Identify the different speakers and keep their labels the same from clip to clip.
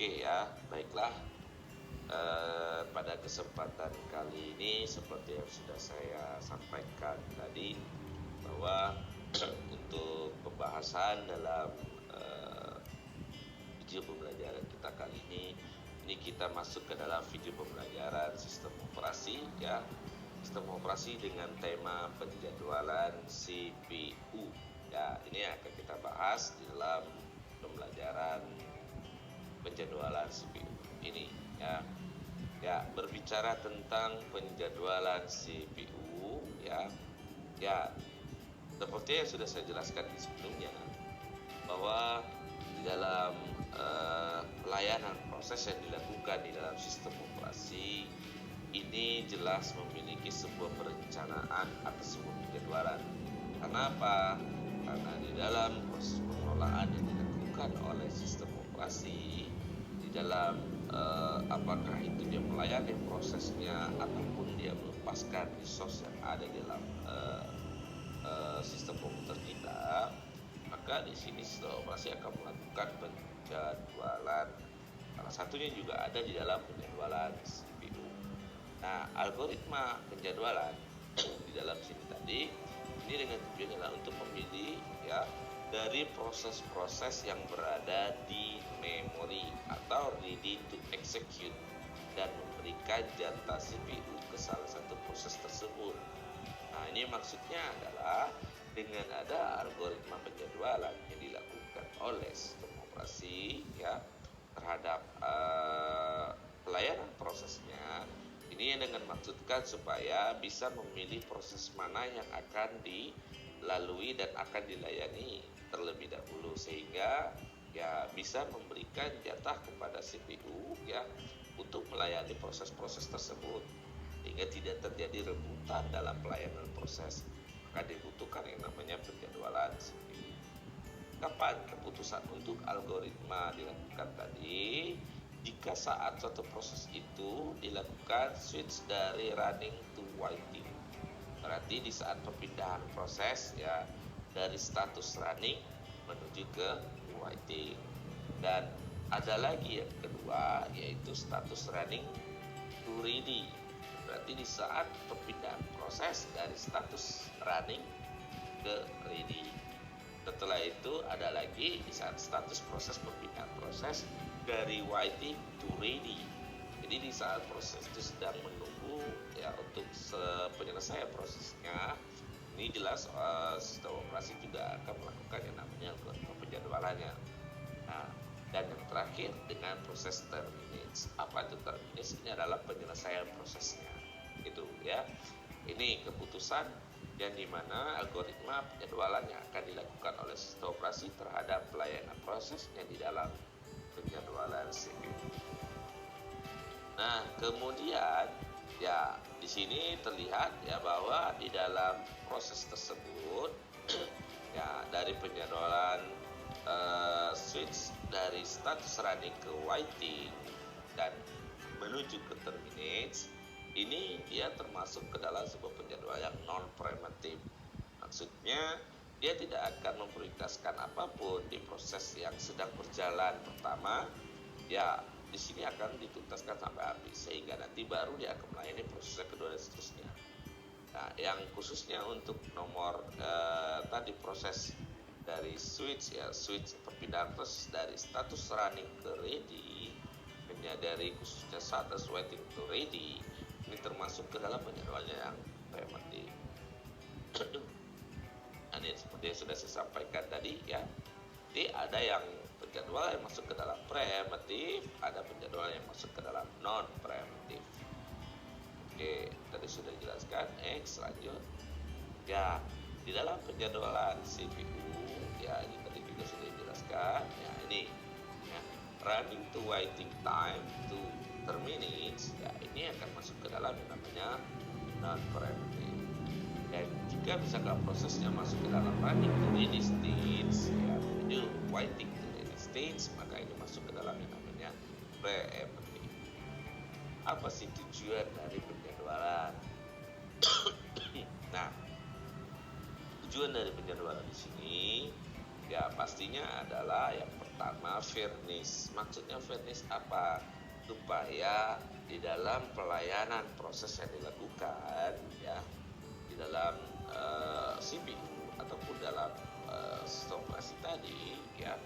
Speaker 1: Oke ya, baiklah. Pada kesempatan kali ini seperti yang sudah saya sampaikan tadi bahwa untuk pembahasan dalam video pembelajaran kita kali ini kita masuk ke dalam video pembelajaran sistem operasi ya. Sistem operasi dengan tema penjadwalan CPU. Ya, ini akan kita bahas di dalam pembelajaran penjadwalan CPU ini ya. Ya, berbicara tentang penjadwalan CPU ya seperti yang sudah saya jelaskan di sebelumnya bahwa di dalam pelayanan proses yang dilakukan di dalam sistem operasi ini jelas memiliki sebuah perencanaan atau sebuah penjadwalan. Kenapa? Karena di dalam proses pengelolaan yang dilakukan oleh sistem operasi di dalam apakah itu dia melayani prosesnya ataupun dia melepaskan resource yang ada di dalam sistem komputer kita, maka di sini sistem operasi akan melakukan penjadwalan. Salah satunya juga ada di dalam penjadwalan CPU. Nah, algoritma penjadwalan di dalam sini tadi ini dengan tujuan adalah untuk memilih ya dari proses-proses yang berada di memori atau ready to execute dan memberikan jatah CPU ke salah satu proses tersebut. Nah, ini maksudnya adalah dengan ada algoritma penjadwalan yang dilakukan oleh sistem operasi ya terhadap pelayanan prosesnya, ini yang dengan maksudkan supaya bisa memilih proses mana yang akan dilalui dan akan dilayani terlebih dahulu sehingga ya bisa memberikan jatah kepada CPU ya untuk melayani proses-proses tersebut sehingga tidak terjadi rebutan dalam pelayanan proses. Maka dibutuhkan yang namanya penjadwalan CPU. Kapan keputusan untuk algoritma dilakukan tadi? Jika saat suatu proses itu dilakukan switch dari running to waiting. Berarti di saat perpindahan proses ya dari status running menuju ke waiting. Dan ada lagi yang kedua yaitu status running to ready. Berarti di saat perpindahan proses dari status running ke ready. Setelah itu ada lagi di saat status proses perpindahan proses dari waiting to ready. Jadi di saat proses itu sedang menunggu ya untuk penyelesaian prosesnya, ini jelas sistem operasi juga akan melakukan yang namanya algoritma penjadwalannya. Nah, dan yang terakhir dengan proses terminates. Apa itu terminates? Ini adalah penyelesaian prosesnya. Itu ya. Ini keputusan yang dimana algoritma penjadwalan yang akan dilakukan oleh sistem operasi terhadap pelayanan proses yang di dalam penjadwalan CPU. Nah, kemudian ya di sini terlihat ya bahwa di dalam proses tersebut ya dari penjadwalan switch dari status running ke waiting dan menuju ke terminates, ini dia termasuk ke dalam sebuah penjadwalan yang non-preemptive. Maksudnya dia tidak akan memprioritaskan apapun di proses yang sedang berjalan pertama. Ya, di sini akan dituntaskan sampai habis sehingga nanti baru dia akan melayani proses kedua dan seterusnya. Nah, yang khususnya untuk nomor tadi proses dari switch perpindahan proses dari status running ke ready, dari khususnya status waiting to ready, ini termasuk ke dalam penjadwalannya yang preemptive. Ini seperti yang sudah saya sampaikan tadi ya. Jadi ada yang penjadwalan yang masuk ke dalam preemptive, ada penjadwalan yang masuk ke dalam non preemptive. Oke, tadi sudah dijelaskan. Lanjut. Ya, di dalam penjadwalan CPU ya ini tadi juga sudah dijelaskan. Ya ini ya, running to waiting time to terminates, ya ini akan masuk ke dalam yang namanya non preemptive. Dan jika misalkan prosesnya masuk ke dalam running to ready stage ya menuju waiting to ready stage, maka ini masuk ke dalam yang namanya preemptive. Apa sih tujuan dari penjadwalan? Nah, tujuan dari penjadwalan di sini ya pastinya adalah yang pertama pertama fairness. Maksudnya fairness apa? Supaya di dalam pelayanan proses yang dilakukan ya di dalam CPU ataupun dalam sistem operasi tadi ya,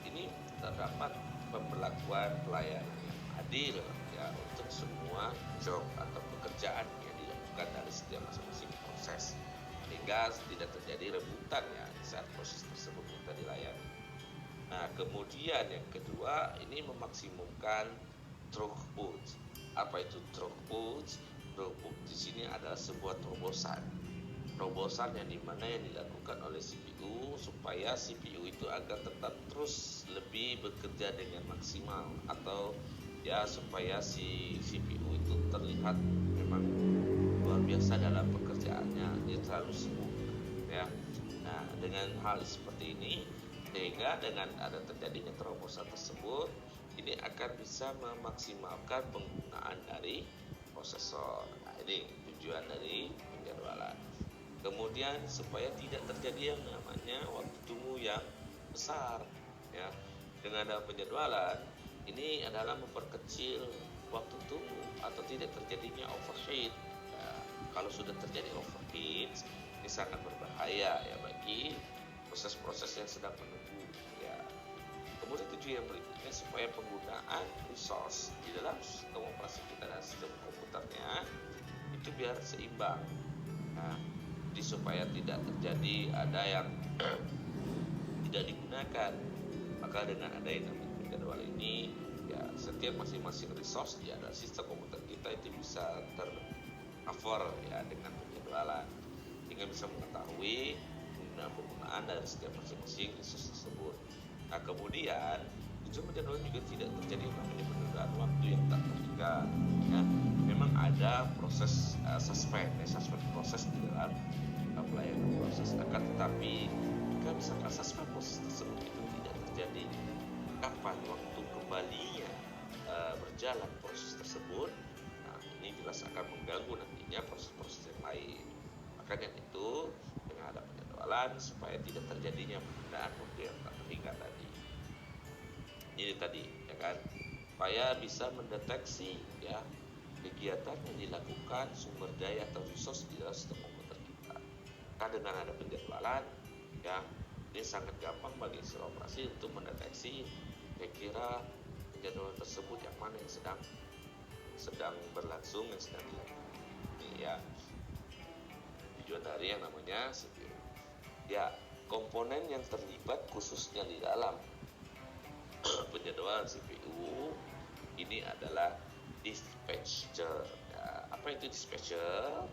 Speaker 1: ini terdapat pemberlakuan pelayanan yang adil ya untuk semua job atau pekerjaan yang dilakukan dari setiap masing-masing proses, sehingga tidak terjadi rebutan ya saat proses tersebut minta dilayani. Nah, kemudian yang kedua, ini memaksimumkan throughput. Apa itu throughput? Throughput di sini adalah sebuah terobosan yang dimana yang dilakukan oleh CPU supaya CPU itu agar tetap terus lebih bekerja dengan maksimal, atau ya supaya si CPU itu terlihat memang luar biasa dalam pekerjaannya, dia selalu sibuk ya. Nah, dengan hal seperti ini, sehingga dengan ada terjadinya terobosan tersebut, ini akan bisa memaksimalkan penggunaan dari prosesor. Nah, ini tujuan dari penjadwalan. Kemudian supaya tidak terjadi yang namanya waktu tunggu yang besar ya. Dengan ada penjadwalan, ini adalah memperkecil waktu tunggu atau tidak terjadinya overheat. Nah, kalau sudah terjadi overheat, ini sangat berbahaya ya bagi proses-proses yang sedang menunggu ya. Kemudian tujuan yang berikutnya supaya penggunaan resource di dalam sistem operasi kita dan sistem komputernya itu biar seimbang. Nah, jadi supaya tidak terjadi ada yang tidak digunakan, maka dengan ada yang namanya penjadwal ini ya, setiap masing-masing resource di dalam sistem komputer kita itu bisa tercover ya dengan penjadwalan, sehingga bisa mengetahui penggunaan dari setiap masing-masing resource tersebut. Nah, kemudian tujuan penjadwalan juga tidak terjadi namanya penundaan waktu yang tak terhingga ya. Memang ada proses suspend proses di dalam pelayanan proses, akan tetapi jika misalkan suspend proses tersebut itu tidak terjadi, kapan waktu kembalinya berjalan proses tersebut, nah ini jelas akan mengganggu nantinya proses-proses yang lain. Makanya itu dengan ada penjadwalan supaya tidak terjadinya penundaan waktu yang tak terhingga tadi. Ini tadi ya kan, supaya bisa mendeteksi ya kegiatan yang dilakukan sumber daya atau resource di dalam sistem komputer kita. Karena dengan ada penjadwalan ya, ini sangat gampang bagi sistem operasi untuk mendeteksi kira-kira penjadwalan tersebut yang mana yang sedang berlangsung, yang sedang dilakukan. Ini ya tujuan dari yang namanya CPU. Ya, komponen yang terlibat khususnya di dalam penjadwalan CPU ini adalah dispatcher. Ya, apa itu dispatcher?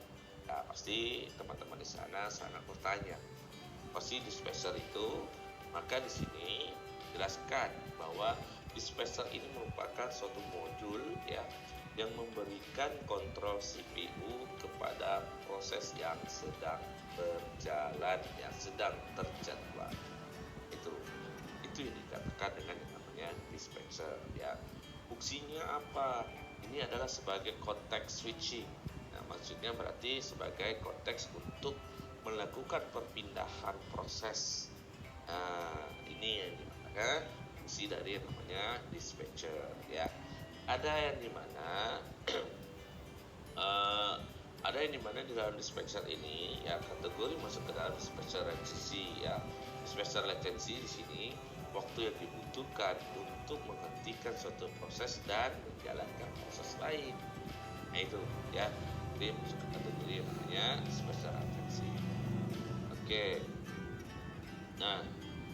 Speaker 1: Ya, pasti teman-teman di sana sangat bertanya. Pasti dispatcher itu, maka di sini jelaskan bahwa dispatcher ini merupakan suatu modul ya yang memberikan kontrol CPU kepada proses yang sedang berjalan, yang sedang terjadwal. Itu yang dikatakan dengan yang namanya dispatcher ya. Fungsinya apa? Ini adalah sebagai konteks switching. Nah, maksudnya berarti sebagai konteks untuk melakukan perpindahan proses. Nah, ini yang dimana fungsi dari yang namanya dispatcher ya. Ada yang dimana ada yang dimana di dalam dispatcher ini ya kategori masuk ke dalam dispatcher latency ya. Dispatcher latency di sini waktu yang dibutuhkan untuk menghentikan suatu proses dan menjalankan proses lain. Nah itu ya, jadi masuk ke kategori yang namanya dispatcher latency. Oke. Nah,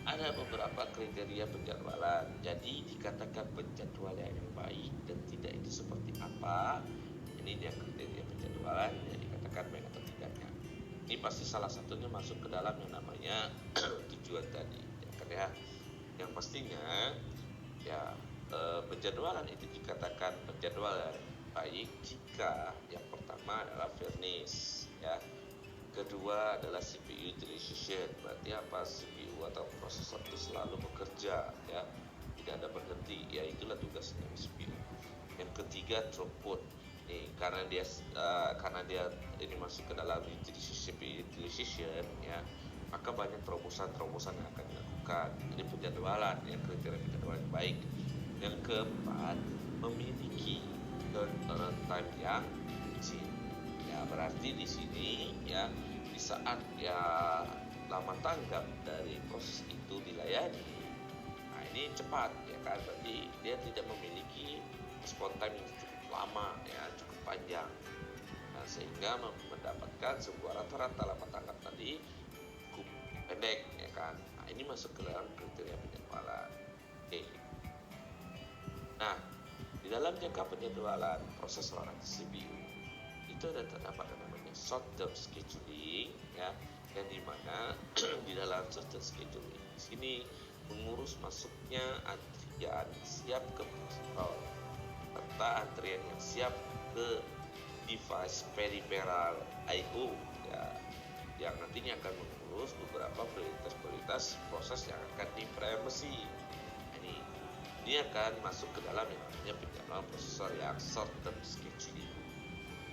Speaker 1: ada beberapa kriteria penjadwalan. Jadi dikatakan penjadwalan yang baik dan tidak itu seperti apa? Ini dia kriteria penjadwalan yang dikatakan baik atau tidaknya. Ini pasti salah satunya masuk ke dalam yang namanya tujuan tadi, ya kan ya. Yang pastinya ya penjadwalan itu dikatakan penjadwalan baik jika yang pertama adalah fairness ya. Kedua adalah CPU utilization, berarti apa? CPU atau prosesor itu selalu bekerja ya, tidak ada berhenti, ya itulah tugasnya CPU. Yang ketiga throughput, nih karena dia ini masuk ke dalam CPU utilization ya, maka banyak terobosan yang akan dilakukan. dilakukan. Jadi penjadwalan, yang kriteria penjadwalan yang baik. Yang keempat, memiliki turnaround time yang kecil. Ya, berarti di sini ya di saat ya lama tanggap dari proses itu dilayani, nah ini cepat ya kan, berarti dia tidak memiliki respon time yang cukup lama ya, cukup panjang. Nah, sehingga mendapatkan sebuah rata-rata lama tanggap tadi cukup pendek ya kan. Nah, ini masuk ke dalam kriteria penjadwalan. Oke. Nah, di dalam jangka penjadwalan proses olahraga CPU itu ada terdapat namanya short term scheduling ya, yang dimana di dalam short term scheduling di sini mengurus masuknya antrian siap ke protokol serta antrian yang siap ke device peripheral I/O ya, yang nantinya akan mengurus beberapa prioritas proses yang akan dipremasi. Ini akan masuk ke dalam yang namanya penjadwalan prosesor yang short term scheduling.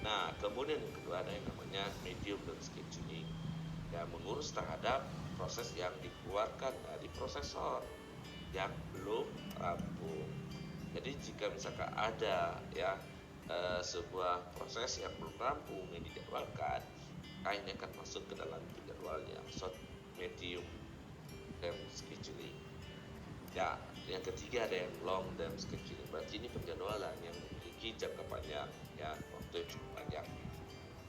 Speaker 1: Nah, kemudian yang kedua ada yang namanya medium term scheduling, yang mengurus terhadap proses yang dikeluarkan dari prosesor yang belum rampung. Jadi jika misalkan ada ya sebuah proses yang belum rampung yang dijadwalkan, ini akan masuk ke dalam penjadwalan yang short medium term scheduling. Ya, yang ketiga ada yang long term scheduling. Berarti ini penjadwalan yang memiliki jangka panjang ya, waktu yang cukup panjang.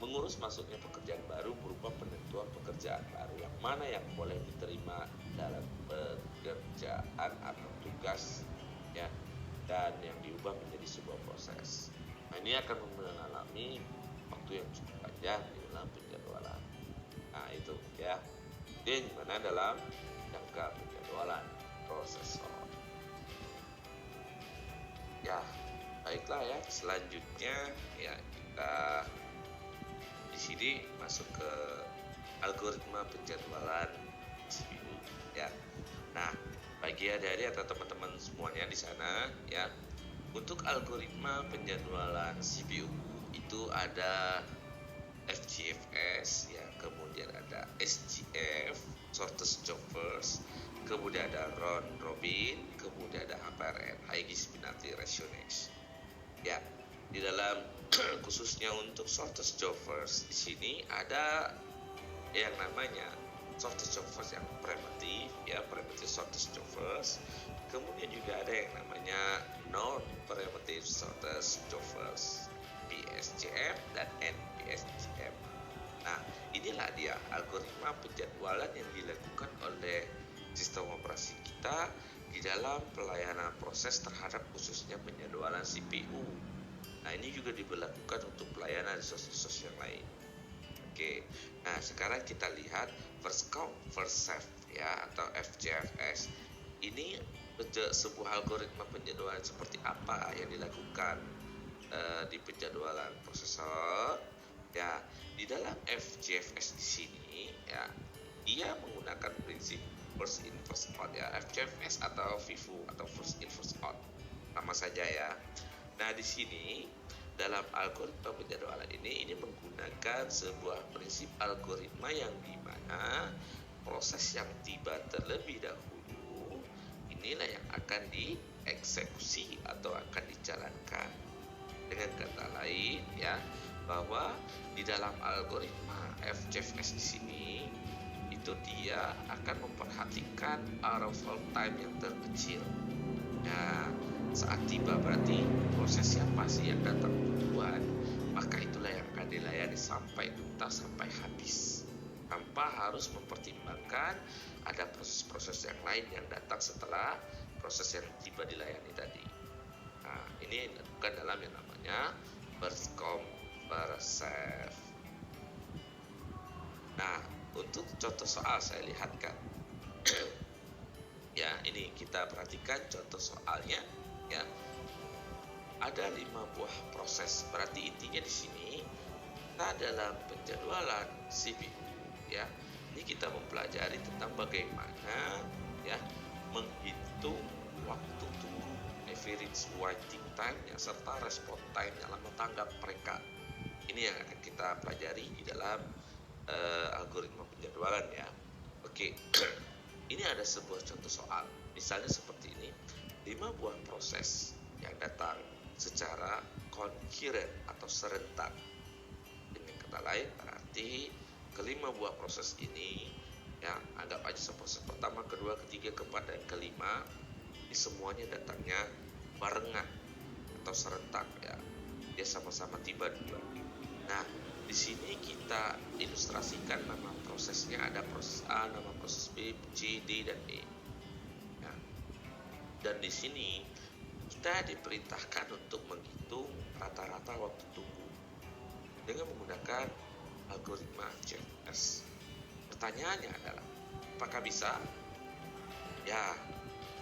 Speaker 1: Mengurus masuknya pekerjaan baru berupa penentuan pekerjaan baru yang mana yang boleh diterima dalam pekerjaan atau tugas ya, dan yang diubah menjadi sebuah proses. Nah, ini akan mengalami waktu yang cukup panjang di dalam penjadwalan. Nah, itu ya. Ini dimana dalam jangka penjadwalan prosesor. Ya, baiklah ya. Selanjutnya ya kita di sini masuk ke algoritma penjadwalan CPU ya. Nah, bagi adik-adik atau teman-teman semuanya di sana ya, untuk algoritma penjadwalan CPU itu ada FGFS ya, kemudian ada SGF shortest job first, kemudian ada round robin, kemudian ada HPRN high discriminatory ratio-next. Ya, di dalam khususnya untuk shortest job first di sini ada yang namanya shortest job first yang primitive ya, primitive shortest job first. Kemudian juga ada yang namanya non primitive shortest job first, PSJF dan NPSJF. Nah, inilah dia algoritma penjadwalan yang dilakukan oleh sistem operasi kita di dalam pelayanan proses terhadap khususnya penjadwalan CPU. Nah, ini juga diberlakukan untuk pelayanan resource yang lain. Oke, nah sekarang kita lihat first come first serve ya, atau FGFS. Ini sebuah algoritma penjadwalan seperti apa yang dilakukan di penjadwalan prosesor ya. Di dalam FGFS di sini ya, dia menggunakan prinsip first in first out ya, FGFS atau FIFO atau first in first out, sama saja ya. Nah, di sini dalam algoritma penjadwalan ini menggunakan sebuah prinsip algoritma yang dimana proses yang tiba terlebih dahulu inilah yang akan dieksekusi atau akan dijalankan. Dengan kata lain ya, bahwa di dalam algoritma FGFS di sini itu dia akan memperhatikan arrival time yang terkecil. Nah, saat tiba berarti proses yang pasti yang datang duluan, maka itulah yang akan dilayani sampai tuntas, sampai habis, tanpa harus mempertimbangkan ada proses-proses yang lain yang datang setelah proses yang tiba dilayani tadi. Nah, ini dilakukan dalam yang namanya first come first serve. Nah, untuk contoh soal saya lihatkan. Ya, ini kita perhatikan contoh soalnya ya. Ada 5 buah proses. Berarti intinya di sini kita dalam penjadwalan CPU ya. Ini kita mempelajari tentang bagaimana ya menghitung waktu tunggu, average waiting time ya, serta respon time yang lama tanggap mereka. Ini yang akan kita pelajari di dalam algoritma penjadwalan ya. Oke. ini ada sebuah contoh soal. Misalnya seperti ini, 5 buah proses yang datang secara konkuren atau serentak. Dengan kata lain, berarti kelima buah proses ini, ya anggap aja proses pertama, kedua, ketiga, keempat, dan kelima, ini semuanya datangnya barengan atau serentak, ya. Dia sama-sama tiba duluan. Nah, di sini kita ilustrasikan nama prosesnya, ada proses A, nama proses B, C, D, dan E. Ya. Dan di sini kita diperintahkan untuk menghitung rata-rata waktu tunggu dengan menggunakan algoritma JFS. Pertanyaannya adalah, apakah bisa? Ya,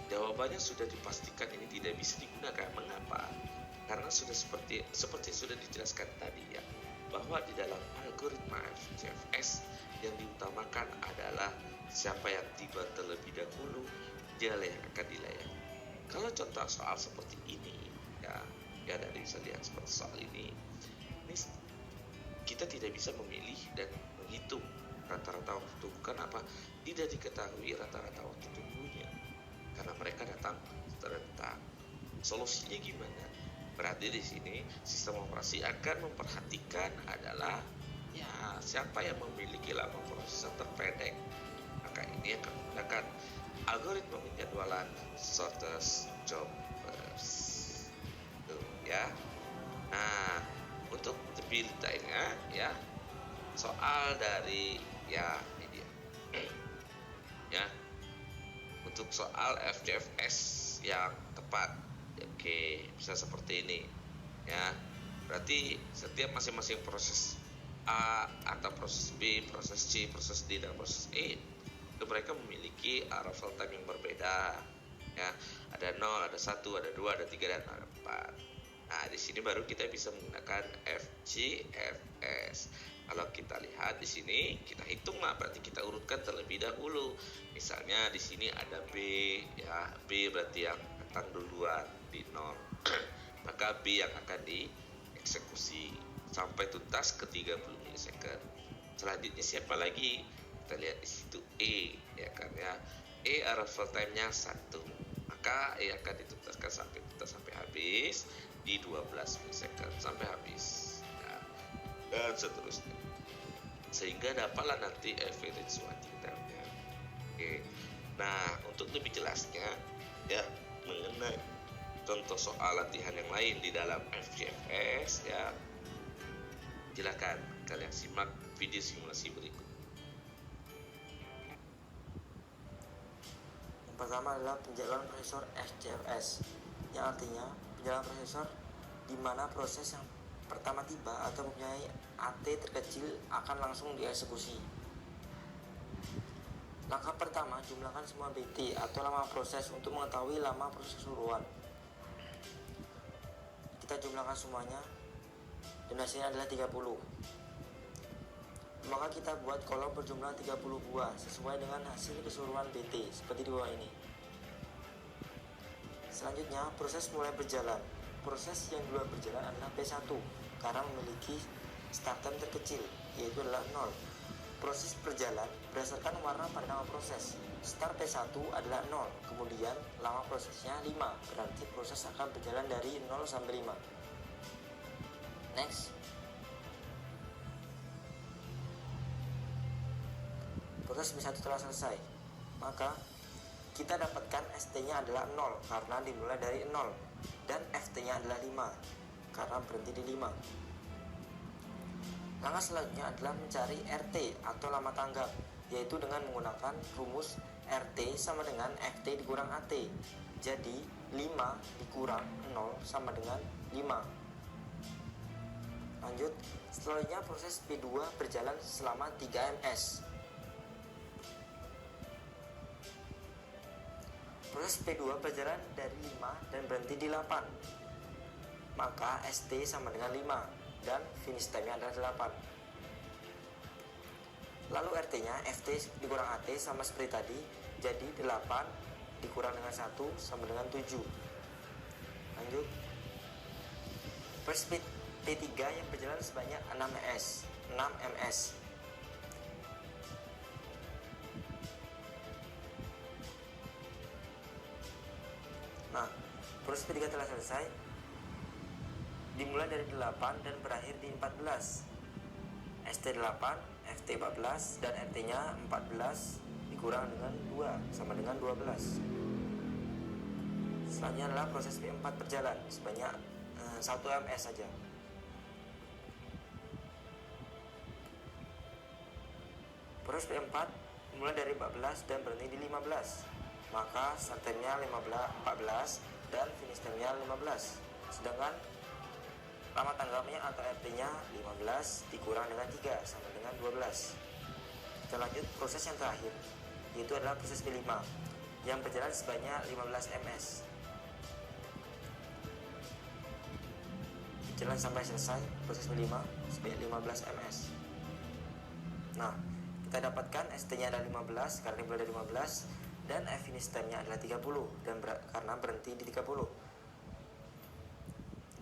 Speaker 1: jawabannya sudah dipastikan ini tidak bisa digunakan. Mengapa? Karena sudah seperti sudah dijelaskan tadi, ya, bahwa di dalam algoritma FCFS yang diutamakan adalah siapa yang tiba terlebih dahulu, dialah yang akan dilayani. Kalau contoh soal seperti ini, ya dari bisa lihat seperti soal ini kita tidak bisa memilih dan menghitung rata-rata waktu tunggu. Kenapa? Tidak diketahui rata-rata waktu tunggunya karena mereka datang serentak. Solusinya gimana? Berarti di sini sistem operasi akan memperhatikan adalah ya siapa yang memiliki lama proses terpendek. Maka ini akan menggunakan algoritma penjadwalan shortest job first. Tuh, ya. Nah, untuk lebih detailnya, ya, soal dari ya ini dia. Ya. Untuk soal FCFS yang tepat, oke, bisa seperti ini, ya. Berarti setiap masing-masing proses A atau proses B, proses C, proses D, dan proses E itu mereka memiliki arrival time yang berbeda, ya. Ada 0, ada 1, ada 2, ada 3, dan ada 4. Nah, di sini baru kita bisa menggunakan FCFS. Kalau kita lihat di sini, kita hitunglah, berarti kita urutkan terlebih dahulu. Misalnya di sini ada B, ya, B berarti yang datang duluan di 0. Maka B yang akan dieksekusi sampai tuntas ke 30 milisecond. Selanjutnya siapa lagi? Kita lihat di situ E, ya kan, ya. E arrival time-nya 1. Maka E akan dituntaskan sampai tuntas sampai habis di 12 milisecond sampai habis. Dan seterusnya, sehingga dapatlah nanti average waiting time-nya. Oke. Nah, untuk lebih jelasnya, ya, mengenai contoh soal latihan yang lain di dalam FCFS, ya, silakan kalian simak video simulasi berikut.
Speaker 2: Yang pertama adalah penjadwalan prosesor FCFS, yang artinya penjadwalan prosesor di mana proses yang pertama tiba atau mempunyai AT terkecil akan langsung dieksekusi. Langkah pertama, jumlahkan semua BT atau lama proses untuk mengetahui lama proses keseluruhan. Kita jumlahkan semuanya dan hasilnya adalah 30. Maka kita buat kolom berjumlah 30 buah sesuai dengan hasil keseluruhan BT seperti di bawah ini. Selanjutnya, proses mulai berjalan. Proses yang duluan berjalan adalah P1 karena memiliki start time terkecil, yaitu adalah 0. Proses berjalan berdasarkan warna pada nama proses. Start P1 adalah 0, kemudian lama prosesnya 5, berarti proses akan berjalan dari 0 sampai 5. Next. Proses P1 telah selesai, maka kita dapatkan ST-nya adalah 0 karena dimulai dari 0, dan FT-nya adalah 5 karena berhenti di 5. Langkah selanjutnya adalah mencari RT atau lama tanggap, yaitu dengan menggunakan rumus RT sama dengan FT dikurang AT. Jadi 5 dikurang 0 sama dengan 5. Lanjut, selanjutnya proses P2 berjalan selama 3 ms. Proses P2 berjalan dari 5 dan berhenti di 8. Maka ST sama dengan 5 dan finish time-nya adalah 8. Lalu RT-nya FT dikurang AT sama seperti tadi, jadi 8 dikurang dengan 1 sama dengan 7. Lanjut. Proses P3 yang berjalan sebanyak 6 ms. Proses ketiga telah selesai, dimulai dari 8 dan berakhir di 14. ST8, FT14 dan RT-nya 14 dikurang dengan 2 sama dengan 12. Selanjutnya adalah proses P4 berjalan sebanyak 1 ms saja. Proses P4 mulai dari 14 dan berhenti di 15. Maka start time-nya 14 dan finish time-nya 15. Sedangkan lama tanggapnya atau RT-nya 15 dikurang dengan 3 sama dengan 12. Kita lanjut proses yang terakhir, yaitu adalah proses P5 yang berjalan sebanyak 15 ms. Jalan sampai selesai proses P5 sebanyak 15 ms. Nah, kita dapatkan ST-nya ada 15 karena dimulai dari 15 dan finish time-nya adalah 30 dan karena berhenti di 30.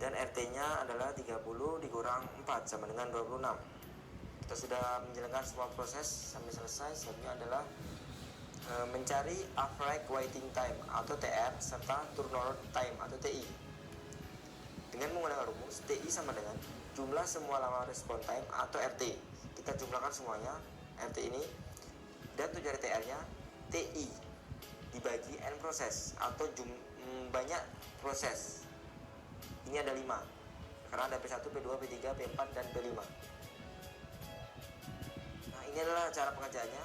Speaker 2: Dan RT-nya adalah 30 dikurang 4 sama dengan 26. Kita sudah menjalankan semua proses sampai selesai. Selanjutnya adalah mencari average waiting time atau TR serta turnover time atau TI. Dengan menggunakan rumus TI sama dengan jumlah semua lama respon time atau RT. Kita jumlahkan semuanya RT ini, dan untuk cari TR-nya TI dibagi N proses atau banyak proses. Ini ada 5 karena ada P1, P2, P3, P4 dan P5. Nah, ini adalah cara pengerjaannya.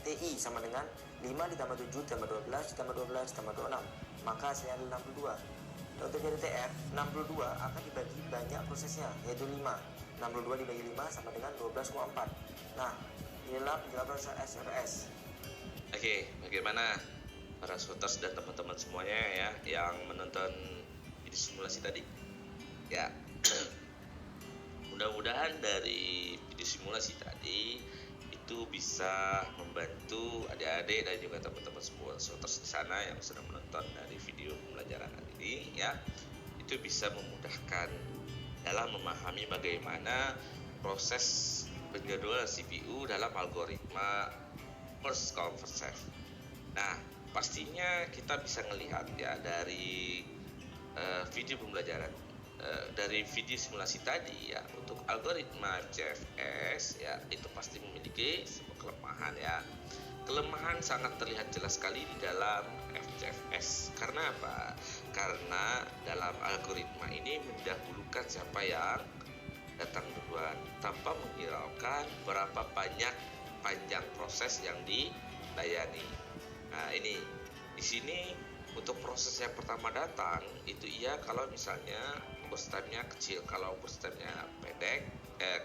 Speaker 2: TI sama dengan 5 ditambah 7 ditambah 12 ditambah 12 ditambah 26, maka hasilnya adalah 62. Dan untuk jadi TR 62 akan dibagi banyak prosesnya, yaitu 5. 62 dibagi 5 sama dengan 12,4. Nah, inilah penjelasan proses SRS.
Speaker 1: Oke, bagaimana para shooters dan teman-teman semuanya ya yang menonton video simulasi tadi? Ya, mudah-mudahan dari video simulasi tadi itu bisa membantu adik-adik dan juga teman-teman semua shooters di sana yang sedang menonton dari video pembelajaran hari ini ya, itu bisa memudahkan dalam memahami bagaimana proses penjadwalan CPU dalam algoritma first come first serve. Nah, pastinya kita bisa melihat ya dari video pembelajaran dari video simulasi tadi ya, untuk algoritma FCFS ya itu pasti memiliki sebuah kelemahan ya. Kelemahan sangat terlihat jelas sekali di dalam FCFS. Karena apa? Karena dalam algoritma ini mendahulukan siapa yang datang duluan tanpa menghiraukan berapa banyak panjang proses yang dilayani. Nah, ini di sini untuk proses yang pertama datang itu iya kalau misalnya burst time-nya kecil. Kalau burst time-nya pendek,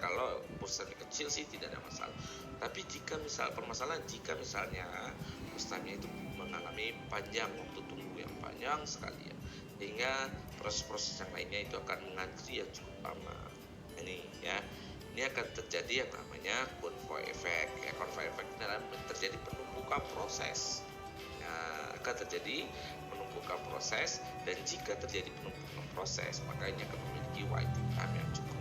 Speaker 1: kalau burst time-nya kecil sih tidak ada masalah. Tapi jika permasalahan jika misalnya burst time-nya itu mengalami panjang waktu tunggu yang panjang sekali ya, sehingga proses-proses yang lainnya itu akan mengantri yang cukup lama. Ini akan terjadi yang namanya convoy effect. Ya, convoy effect adalah terjadi penumpukan proses. Akan terjadi penumpukan proses, dan jika terjadi penumpukan proses maka ini akan memiliki waiting time yang cukup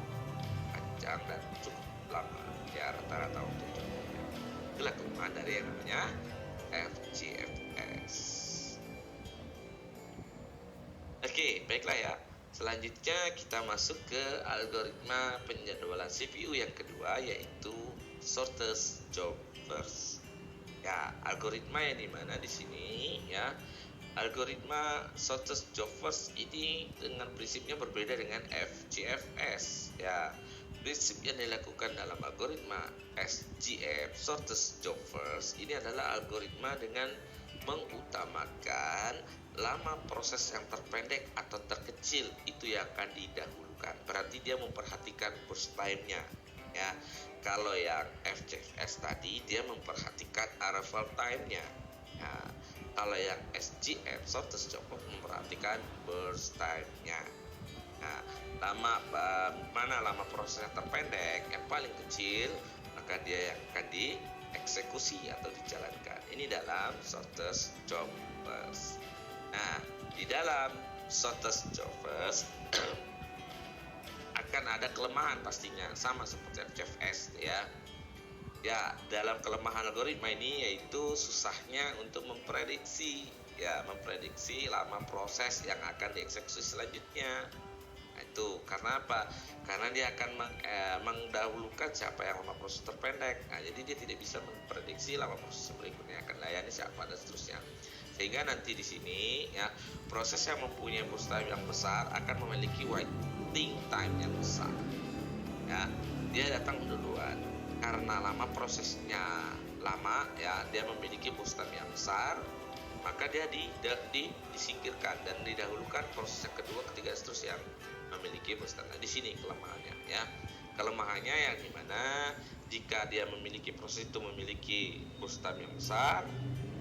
Speaker 1: panjang dan cukup lama ya, rata-rata waktu tunggunya. Itulah kelemahan dari yang namanya FCFS. Oke, baiklah ya. Selanjutnya kita masuk ke algoritma penjadwalan CPU yang kedua, yaitu shortest job first. Ya, algoritma yang dimana di sini ya, algoritma shortest job first ini dengan prinsipnya berbeda dengan FCFS ya. Prinsip yang dilakukan dalam algoritma SJF shortest job first ini adalah algoritma dengan mengutamakan lama proses yang terpendek atau terkecil itu yang akan didahulukan. Berarti dia memperhatikan burst time-nya ya. Kalau yang FCFS tadi dia memperhatikan arrival time-nya. Nah, kalau yang SJF shortest job memperhatikan burst time-nya. Nah, mana lama proses yang terpendek yang paling kecil, maka dia yang akan dieksekusi atau dijalankan. Ini dalam shortest job first. Nah, di dalam shortest job first akan ada kelemahan pastinya, sama seperti FCFS ya. Ya, dalam kelemahan algoritma ini yaitu susahnya untuk memprediksi ya memprediksi lama proses yang akan dieksekusi selanjutnya. Nah, itu karena apa? Karena dia akan mendahulukan siapa yang lama proses terpendek. Nah, jadi dia tidak bisa memprediksi lama proses berikutnya akan layani siapa dan seterusnya. Sehingga nanti di sini ya proses yang mempunyai burst time yang besar akan memiliki waiting time yang besar. Ya, dia datang duluan karena lama prosesnya lama ya, dia memiliki burst time yang besar, maka dia disingkirkan dan didahulukan proses yang kedua, ketiga, seterusnya yang memiliki burst time. Nah, di sini kelemahannya ya. Kelemahannya yang dimana jika dia memiliki proses itu memiliki burst time yang besar,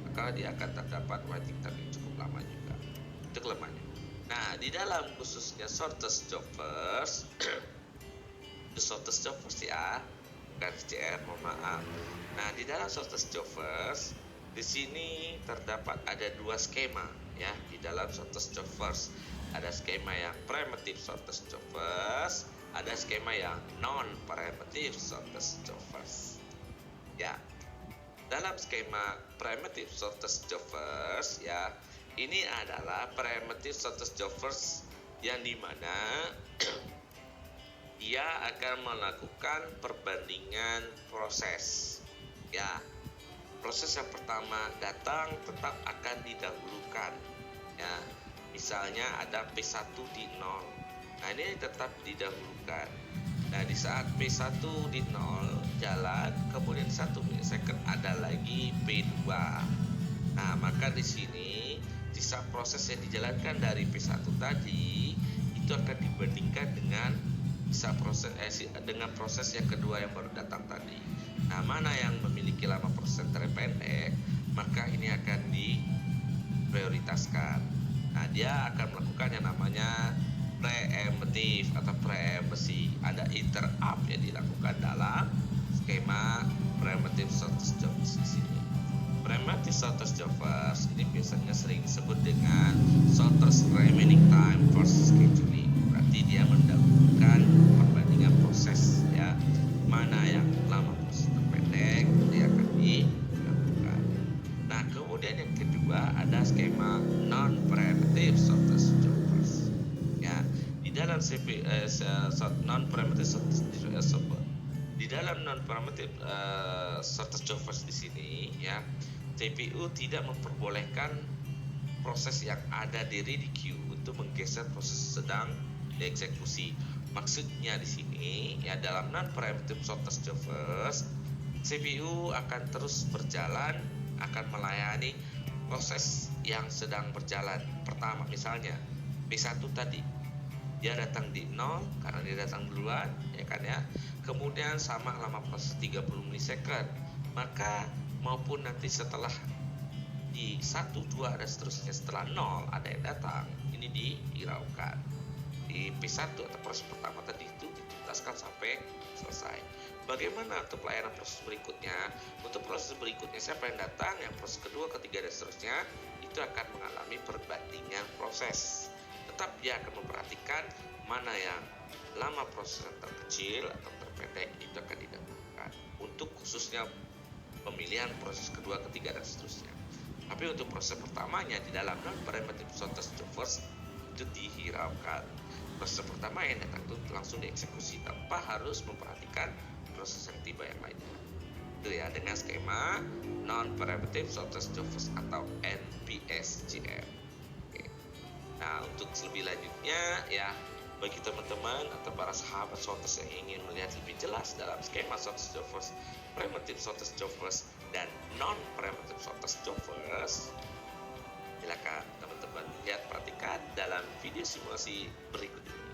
Speaker 1: maka dia akan terdapat waiting time yang cukup lama juga. Itu kelemahannya. Nah, di dalam khususnya shortest job first the shortest job first ya, bukan CR, mohon maaf. Nah, di dalam shortest job first di sini terdapat ada dua skema ya. Di dalam shortest job first ada skema yang primitive shortest job first, ada skema yang non primitive shortest job first ya. Dalam skema primitive shortest job first ya, ini adalah primitive shortest job first yang dimana dia akan melakukan perbandingan proses ya. Proses yang pertama datang tetap akan didahulukan ya. Misalnya ada P1 di 0. Nah, ini tetap didahulukan. Nah, di saat P1 di 0 jalan, kemudian 1 milisecond ada lagi P2. Nah, maka di sini sisa proses yang dijalankan dari P1 tadi itu akan dibandingkan dengan dengan proses yang kedua yang baru datang tadi. Nah, mana yang memiliki lama proses terpendek, maka ini akan diprioritaskan. Nah, dia akan melakukan yang namanya preemptive atau preempsi. Ada interrupt yang dilakukan dalam skema primitive shortest job di sini. Primitive shortest job first ini biasanya sering disebut dengan shortest remaining time versus scheduling. Berarti dia mendahulukan perbandingan proses ya. Mana yang lama proses terpendek dia akan dilakukan. Nah, kemudian yang kedua ada skema non primitive shortest job first. Ya, di dalam non primitive di dalam non primitive shortest job first di sini ya, CPU tidak memperbolehkan proses yang ada diri di queue untuk menggeser proses sedang dieksekusi. Maksudnya di sini ya, dalam non preemptive shortest job first, CPU akan terus berjalan, akan melayani proses yang sedang berjalan. Pertama misalnya P1 tadi dia datang di 0 karena dia datang duluan ya kan ya. Kemudian sama lama proses 30 milisecond. Maka maupun nanti setelah di 1, 2 dan seterusnya setelah 0 ada yang datang, ini dihiraukan. Di P1 atau proses pertama tadi itu dituntaskan sampai selesai. Bagaimana untuk pelayanan proses berikutnya? Untuk proses berikutnya siapa yang datang, yang proses kedua, ketiga dan seterusnya itu akan mengalami perbandingan proses. Tetap dia akan memperhatikan mana yang lama proses yang terkecil atau terpendek itu akan didahulukan. Untuk khususnya pemilihan proses kedua, ketiga dan seterusnya. Tapi untuk proses pertamanya di dalam non primitive shortest job first itu dihiraukan. Proses pertama yang datang itu langsung dieksekusi tanpa harus memperhatikan proses yang tiba yang lainnya. Itu ya, dengan skema non primitive shortest job first atau NPSJF. Oke. Nah, untuk lebih lanjutnya ya, bagi teman-teman atau para sahabat shortest yang ingin melihat lebih jelas dalam skema shortest job first, primitive shortest job first dan non primitive shortest job first, silakan teman-teman lihat, perhatikan dalam video simulasi berikut ini.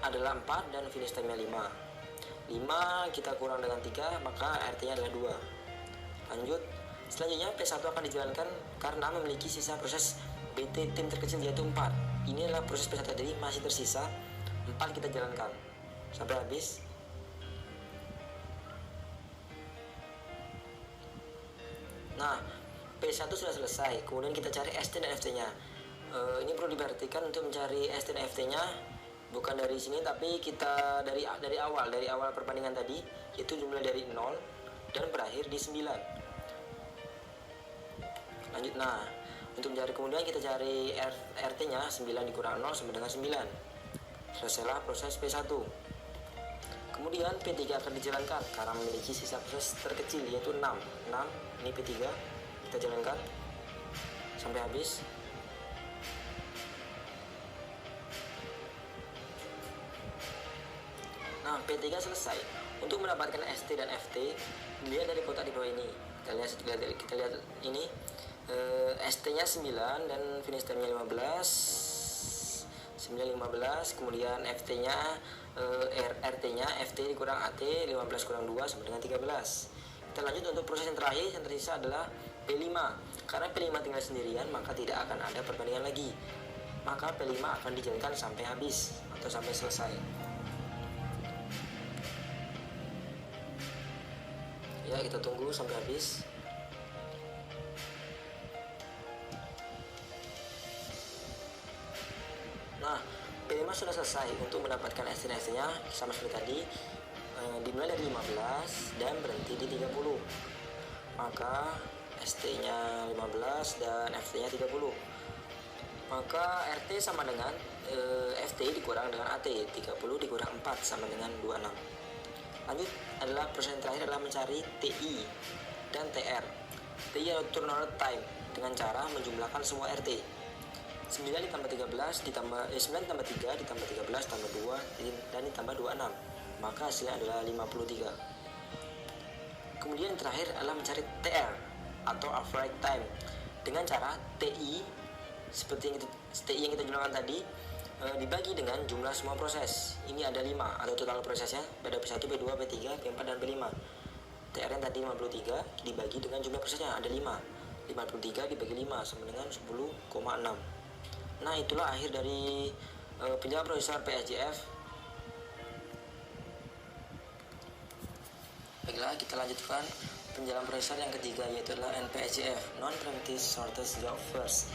Speaker 2: adalah 4 dan finish time-nya 5. 5 kita kurang dengan 3, maka RT-nya adalah 2. Lanjut, selanjutnya P1 akan dijalankan karena memiliki sisa proses BT tim terkecil yaitu 4. Ini adalah proses P1, jadi masih tersisa 4, kita jalankan sampai habis. Nah, P1 sudah selesai, kemudian kita cari ST dan FT-nya. Ini perlu diperhatikan untuk mencari ST dan FT-nya bukan dari sini, tapi kita dari awal perbandingan tadi, yaitu jumlah dari 0 dan berakhir di 9. Lanjut, nah untuk mencari kemudian kita cari RT-nya, 9 dikurang 0 sama dengan 9. Selesailah proses P1. Kemudian P3 akan dijalankan karena memiliki sisa proses terkecil yaitu 6. Ini P3 kita jalankan sampai habis. Nah, P3 selesai. Untuk mendapatkan ST dan FT, dilihat dari kotak di bawah ini. Kita lihat ini, ST-nya 9 dan finish time-nya 15. 9 15, kemudian FT-nya RT-nya FT dikurang AT 15 kurang 2 sama dengan 13. Kita lanjut untuk proses yang terakhir, yang tersisa adalah P5. Karena P5 tinggal sendirian, maka tidak akan ada perbandingan lagi. Maka P5 akan dijalankan sampai habis atau sampai selesai. Ya, kita tunggu sampai habis. Nah, P5 sudah selesai. Untuk mendapatkan ST-nya sama seperti tadi, dimulai dari 15 dan berhenti di 30. Maka ST-nya 15 dan FT-nya 30. Maka RT sama dengan FT dikurang dengan AT, 30 dikurang 4 sama dengan 26. Lanjut, adalah proses yang terakhir adalah mencari TI dan TR. TI adalah turnover time dengan cara menjumlahkan semua RT. 9 ditambah 13 ditambah 9 tambah 3 ditambah 13 tambah 2 dan ditambah 26, maka hasilnya adalah 53. Kemudian yang terakhir adalah mencari TR atau average time dengan cara TI seperti yang kita jumlahkan tadi, dibagi dengan jumlah semua proses. Ini ada 5 atau total prosesnya pada P1, P2, P3, P4 dan P5. TR yang tadi 53 dibagi dengan jumlah prosesnya ada 5. 53 dibagi 5 sama dengan 10,6. Nah, itulah akhir dari penjelasan Profesor PSJF. Baiklah, kita lanjutkan penjelasan Profesor yang ketiga, yaitu adalah NPSJF, Non-Preemptive Shortest Job First,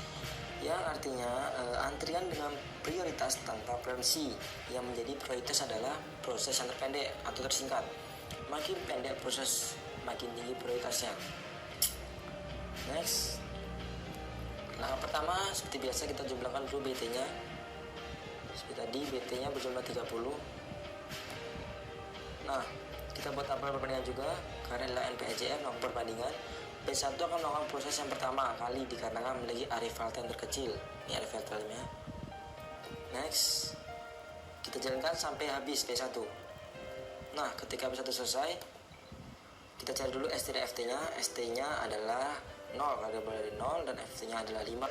Speaker 2: yang artinya antrian dengan prioritas tanpa preemsi. Yang menjadi prioritas adalah proses yang terpendek atau tersingkat. Makin pendek proses, makin tinggi prioritasnya. Next. Nah, pertama seperti biasa kita jumlahkan dulu BT-nya. Seperti tadi BT-nya berjumlah 30. Nah, kita buat tabel perbandingan juga karena adalah NPSJF nomor perbandingan. P1 akan melakukan proses yang pertama kali dikarenakan memiliki arrival time terkecil. Ini arrival time-nya. Next, kita jalankan sampai habis P1. Nah, ketika P1 selesai, kita cari dulu ST dan FT-nya. ST-nya adalah 0 karena mulai dari 0 dan FT-nya adalah 5.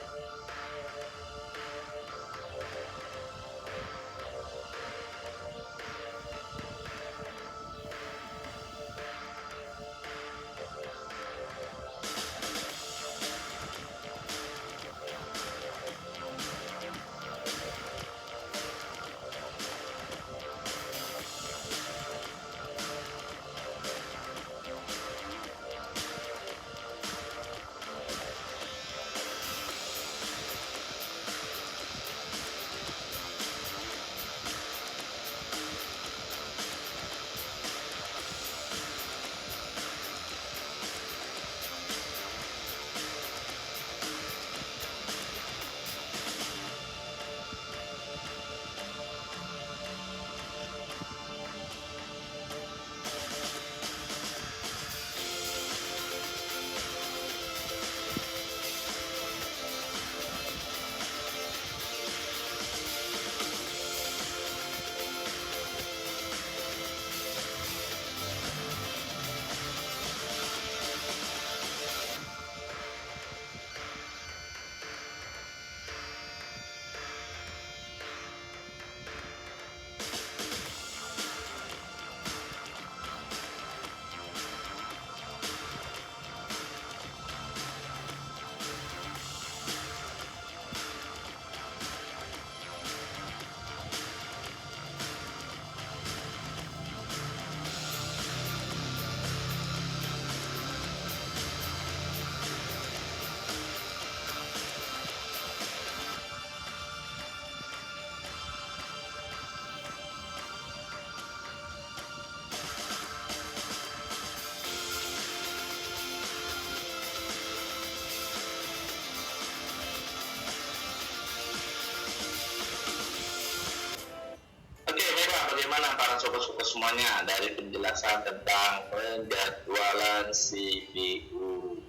Speaker 3: para sobat-sobat semuanya dari penjelasan tentang penjadwalan CPU.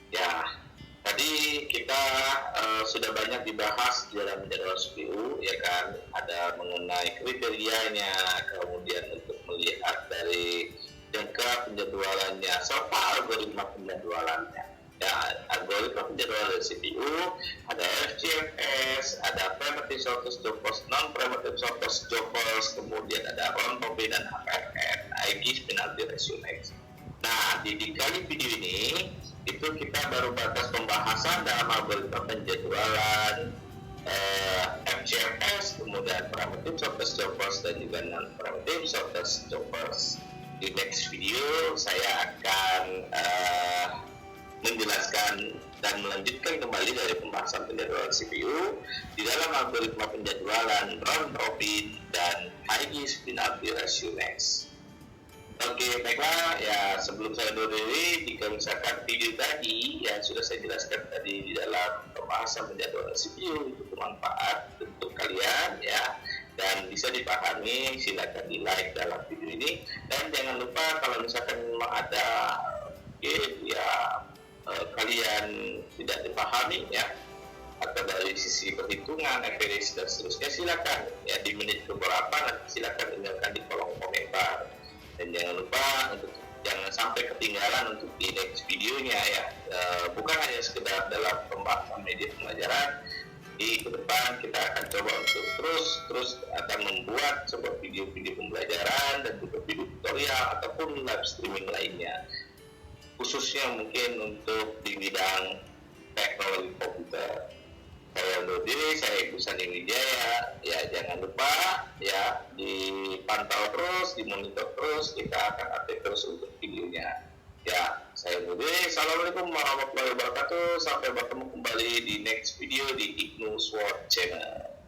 Speaker 3: Ya, tadi kita sudah banyak dibahas di dalam penjadwalan CPU, ya kan? Ada mengenai kriterianya, kemudian untuk melihat dari jangka penjadwalannya, serta algoritma penjadwalannya. Ya, algoritma penjadwalan CPU, ada FCFS, ada primitive shortest job cost, non-primitive shortest job cost, kemudian ada round robin dan HPN, IGS penalty ratio next. Nah, di kali video ini itu kita baru batas pembahasan dalam algoritma penjadwalan FCFS, kemudian primitive shortest job cost dan juga non-primitive shortest job cost. Di next video saya akan menjelaskan dan melanjutkan kembali dari pembahasan penjadwalan CPU di dalam algoritma penjadwalan round robin dan IGS penalty ratio next. Oke, baiklah, ya sebelum saya undur diri, jika misalkan video tadi yang sudah saya jelaskan tadi di dalam pembahasan penjadwalan CPU itu bermanfaat untuk kalian ya dan bisa dipahami, silakan di like dalam video ini, dan jangan lupa kalau misalkan memang ada kalian tidak dipahami ya atau dari sisi perhitungan, average dan seterusnya, silakan ya di menit keberapa nanti silakan tinggalkan di kolom komentar, dan jangan lupa untuk jangan sampai ketinggalan untuk di next videonya ya. Bukan hanya sekedar dalam pembahasan media pembelajaran, di ke depan kita akan coba untuk terus akan membuat sebuah video-video pembelajaran dan juga video tutorial ataupun live streaming lainnya, khususnya mungkin untuk di bidang teknologi komputer. Saya undur diri, saya Ibu Sani Wijaya. Ya, jangan lupa ya dipantau terus, dimonitor terus, kita akan update terus untuk videonya. Ya, saya undur diri. Assalamualaikum warahmatullahi wabarakatuh. Sampai bertemu kembali di next video di IGNU Sword Channel.